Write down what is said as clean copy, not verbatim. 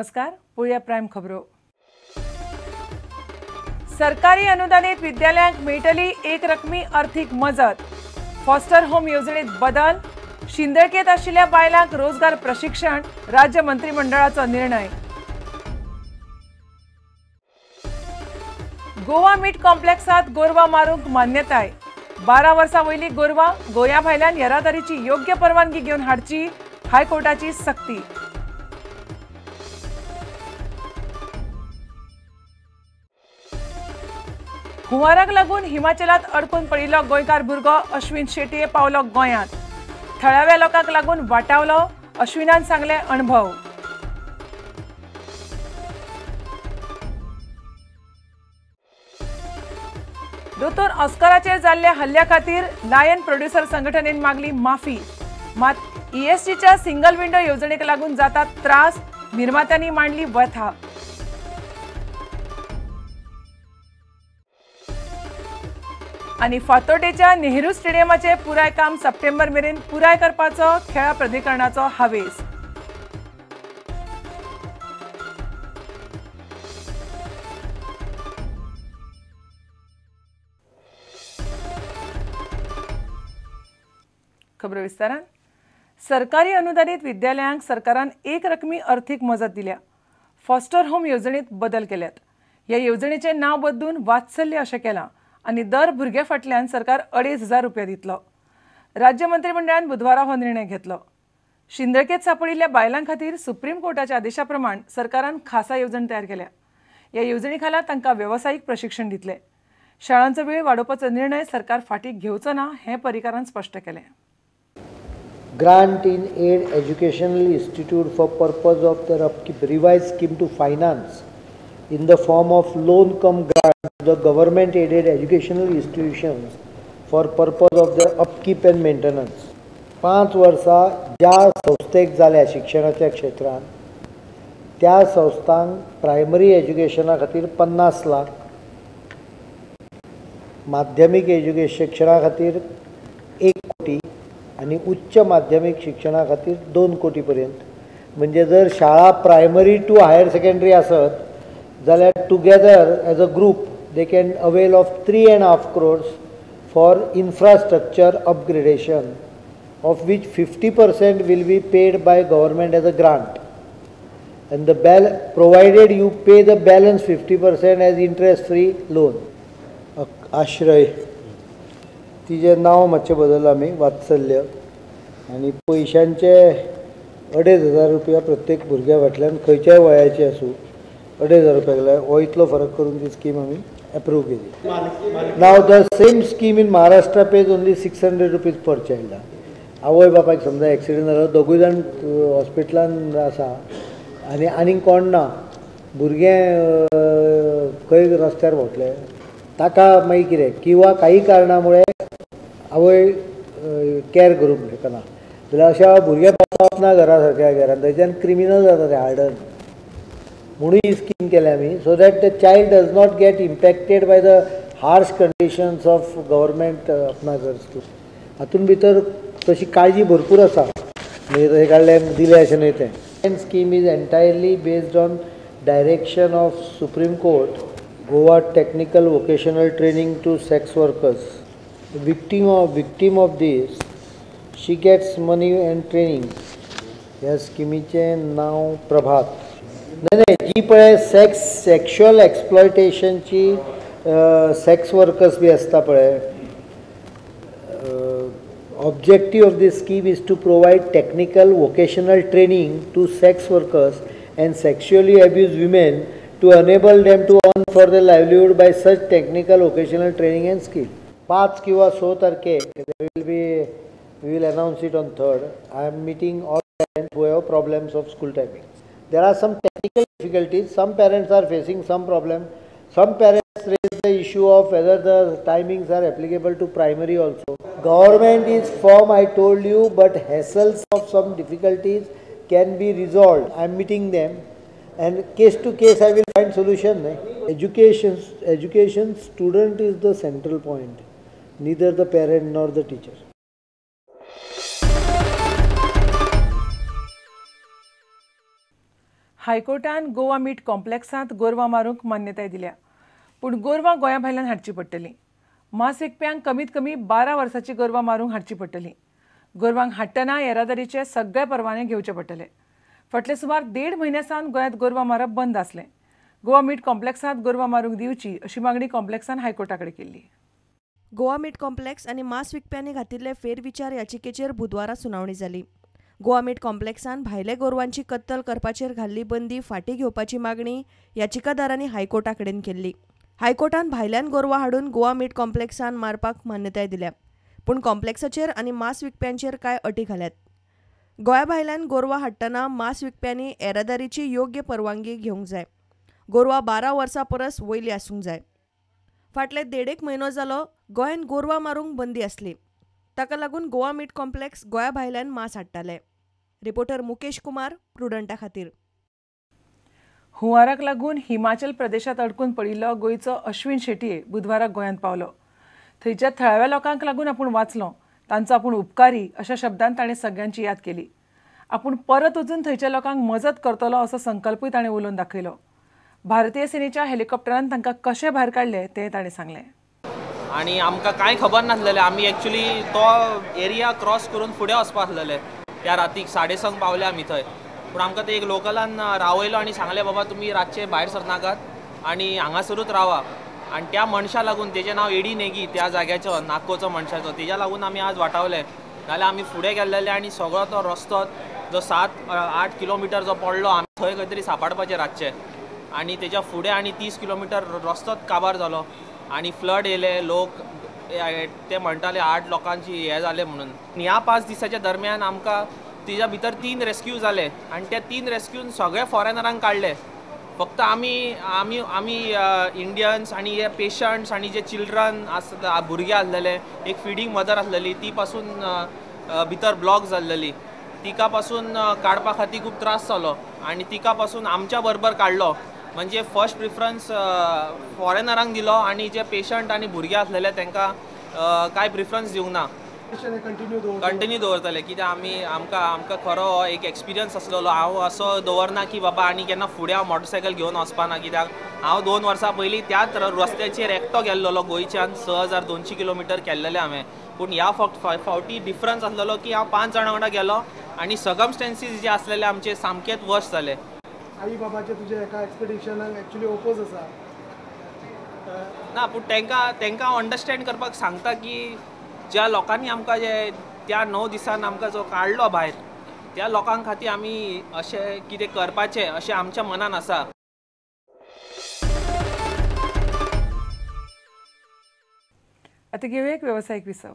नमस्कार, पुळया प्राइम खबरो। सरकारी अनुदानित विद्यालयांक मेळटली एक रकमी आर्थिक मजत। फॉस्टर होम योजनेत बदल। शिंदळकेत आशिल्ल्या बायलांक रोजगार प्रशिक्षण। राज्य मंत्रिमंडळाचो निर्णय। गोवा मीट कॉम्प्लेक्सात गोरवां मारूंक मान्यताय। 12 वर्सां वयली गोरवां गोंया भायल्यान येरादारीची योग्य परवानगी घेवन हाडची। हायकोर्टाची सक्ती। हुंवाराक लागून हिमाचलात अडकून पडिल्लो गोंयकार भुरगो अश्विन शेटये पावलो गोंयांत। थळाव्या लोकांक लागून वाटावलो, अश्विनान सांगले अणभव। दोतोर ऑस्कराचेर जाल्ल्या हल्ल्या खातीर लायन प्रोड्युसर संघटनेन मागली माफी। मात ईएसटीच्या सिंगल विंडो येवजणेक लागून जाता त्रास, निर्मात्यांनी मांडली व्यथा। आणि फातोड्डेच्या नेहरू स्टेडियमाचे पुराय काम सप्टेंबर मेरेन पुराय करपाचो खेळा प्राधिकरणाचो हावेस। खबर विस्तारान। सरकारी अनुदानित विद्यालयांक सरकारान एक रकमी आर्थिक मजत दिल्या। फॉस्टर होम योजनेत बदल केल्यात। ह्या योजनेचे नाव बदलून वात्सल्य अशें केलां आनी दर भुरग्या फाटल्यान सरकार 2,500 रुपया दितलो। राज्य मंत्रिमंडळान बुधवारा हो निर्णय घेतलो। शिंदळकेत सांपडिल्ल्या बायलां खातीर सुप्रीम कोर्टाच्या आदेशा प्रमाण सरकारान खासा येवजण तयार केल्या। ह्या येवजणे खाला तांकां वेवसायीक प्रशिक्षण दितले। शाळांचो वेळ वाडोवपाचो निर्णय सरकार फाटीं घेवचो ना हें पर्रीकारान स्पश्ट केलें। Grant in aid educational institute for purpose of their upkeep, revised scheme to finance in the form of loan cum grant to the government aided educational institutions for purpose of their upkeep and maintenance. 5 वर्सां ज्या संस्थेक जाल्या शिक्षणाच्या क्षेत्रांत त्या संस्थांक primary एज्युकेशना खातीर 50 लाख, माध्यमीक एज्युकेशन शिक्षणा खातीर 1 कोटी आणि उच्च माध्यमिक शिक्षणा खातीर 2 कोटी पर्यंत। म्हणजे जर शाळा प्रायमरी टू हायर सेकंडरी आसत जाल्यार together as a group they can avail of 3.5 crores for infrastructure upgradation, of which 50% will be paid by government as a grant, and provided you pay the balance 50% as interest free loan. आश्रय तिजे नाव मातशें बदललां आमी, वात्सल्य, आनी पयशांचे 2,500 रुपया प्रत्येक भुरग्या फाटल्यान खंयच्याय वयाची आसूं 2,500 रुपया गेल्यार हो इतलो फरक करून ती स्कीम आमी एप्रूव केली। नाव the same scheme in Maharashtra page only 600 rupees per child. आवय बापायक समजा एक्सिडेंट जालो, दोगूय जाण हॉस्पिटलान आसा आनी आनीक कोण ना, भुरगें खंय रस्त्यार भोंवतले, ताका मागीर कितें किंवा काही कारणामुळे आवय कॅर करूंक शकना जाल्यार अशा भुरग्या पावप ना घरा सारक्या घरान, थंयच्यान क्रिमिनल जाता ते हार्डन। म्हणून ही स्कीम केल्या आमी, so that the child does not get impacted by the harsh conditions of government अपनागर स्कीम। हातून भितर तशी काळजी भरपूर आसा, म्हणजे तशें काडले दिले अशें न्हय तें। Scheme is entirely based on direction of supreme court, Goa technical vocational training to sex workers. The victim of this, she gets money and training. ह्या स्किमीचें नाव प्रभात। नाही जी पळय सेक्शुअल एक्सप्लॉयटेशनची सेक्स वर्कर्स बी आसता पळय, objective of this scheme is to provide technical vocational training to sex workers and sexually abused women to enable them to earn for their livelihood by such technical vocational training and skill. 5 किंवा 6 तारखेक we will announce it on 3rd. I am meeting all parents who have problems of school timings. There are some technical difficulties. Some parents are facing some problem. Some parents raise the issue of whether the timings are applicable to primary also. Government is firm, I told you, but hassles of some difficulties can be resolved. I am meeting them, and case to case I will find solution. Education student is the central point, neither the parent nor the teacher. हायकोर्टान Goa meat कॉम्प्लेक्सांत गोरवां मारूंक मान्यताय दिल्या, पूण गोरवां गोंया भायल्यान हाडची पडटलीं. मांस विकप्यांक कमीत कमी 12 वर्सांची गोरवां मारूंक हाडची पडटलीं. गोरवांक हाडटना येरादारीचे सगळे परवाने घेवचे पडटले. फाटले सुमार 1.5 म्हयन्यासान गोंयांत गोरवां मारप बंद आसलें. गोवा मीट कॉम्प्लेक्सांत गोरवां मारूंक दिवची अशी मागणी कॉम्प्लेक्सान हायकोर्टा कडेन केल्ली. गोवा मीट कॉम्प्लेक्स आनी मांस विकप्यांनी घातिल्ले फेरविचार याचिकेचेर बुधवारा सुनावणी जाली. गोवा मीट कॉम्प्लेक्सान भायले गोरवांची कत्तल करपाचेर घाल्ली बंदी फाटीं घेवपाची मागणी याचिकादारांनी हायकोर्टा कडेन केल्ली. हायकोर्टान भायल्यान गोरवां हाडून गोवा मीट कॉम्प्लेक्सान मारपाक मान्यताय दिल्या, पूण कॉम्प्लेक्साचेर आनी मांस विकप्यांचेर कांय अटी घाल्यात. गोंया भायल्यान गोरवां हाडटना मांस विकप्यांनी येरादारीची योग्य परवानगी घेवंक जाय. गोरवां 12 वर्सां परस वयली आसूंक जाय. फाटले 1.5 म्हयनो जालो गोंयांत गोरवां मारूंक बंदी आसली. ताका लागून गोवा मीट कॉम्प्लेक्स गोंया भायल्यान मांस हाडटाले. रिपोर्टर मुकेश कुमार, प्रुडंटा खातीर. हुंवाराक लागून हिमाचल प्रदेशांत अडकून पडिल्लो गोंयचो अश्विन शेटये बुधवाराक गोंयांत पावलो. थंयच्या थळाव्या लोकांक लागून आपूण वाचलो, तांचो आपूण उपकारी अशा शब्दांत ताणें सगळ्यांची याद केली. आपूण परत वचून थंयच्या लोकांक मजत करतलो असो संकल्पूय ताणें उलोवन दाखयलो. भारतीय सेनेच्या हेलिकॉप्टरान तांकां कशें भायर काडले तें ताणें सांगलें. आणि आमकां कांय खबर नासलेलें. आमी एक्चुली तो एरिया क्रॉस करून फुडें वचपा आसलेले. त्या रातीक 6:30 पावले आमी थंय. पूण आमकां ते एक लोकलान रावयलो आनी सांगलें बाबा तुमी रातचे भायर सरनाकात आनी हांगासरूच रावा. आनी त्या मनशा लागून, तेजें नांव एडी नेगी, त्या जाग्याचो नाकोचो मनशाचो, तेज्या लागून आमी आज वाटावले. नाल्यार आमी फुडें गेल्लेले आनी सगळो तो रस्तो जो 7-8 किलोमिटर जो पडलो आमी थंय खंय तरी सांबाळपाचे रातचे. आनी तेज्या फुडें आनी 30 किलोमिटर रस्तोच काबार जालो आनी फ्लड येयले. लोक ते म्हणटाले 8 लोकांची हे जाले म्हणून. ह्या 5 दिसाच्या दरम्यान आमकां तिच्या भितर 3 रेस्क्यू जाले आनी त्या 3 रेस्क्यून सगळे फॉरेनरांक काडले. फक्त आमी इंडियन्स आनी हे पेशंट्स आनी जे चिल्ड्रन भुरगे आसलेले, एक फिडींग मदर आसलेली, ती पासून भितर ब्लॉक जाल्लेली, तिका पासून काडपा खातीर खूब त्रास जालो आनी तिका पासून आमच्या बरोबर काडलो. म्हणजे फर्स्ट प्रिफरन्स फॉरेनरांक दिलो आनी जे पेशंट आनी भुरगे आसलेले तांकां कांय प्रिफरन्स दिवंक ना. कंटिन्यू दवरतले कित्याक आमकां खरो हो एक एक्सपिरियन्स आसलेलो. हांव असो दवरना की बाबा आनी केन्ना फुडें हांव मोटरसायकल घेवन वचपाना, कित्याक हांव 2 वर्सां पयलीं त्याच रस्त्याचेर एकटो गेल्लो गोंयच्यान 6200 किलोमिटर केल्लेले हांवें. पूण ह्या फावटी डिफरन्स आसलेलो की हांव 5 जाणां वांगडा गेलो आनी सर्कमस्टेन्सीस जे आसलेले आमचे सामकेच वर्स्ट जाले. आई बाबाचे तुजे एका एक्सपेडिशनाक एक्चुअली ओपोज आसा ना, पूण तांकां अंडरस्टँड करपाक सांगता की ज्या लोकांनी आमकां जे त्या 9 दिसान आमकां जो काडलो भायर, त्या लोकां खातीर आमी अशें कितें करपाचें अशें आमच्या मनान आसा. आतां घेवया एक वेवसायीक विसव.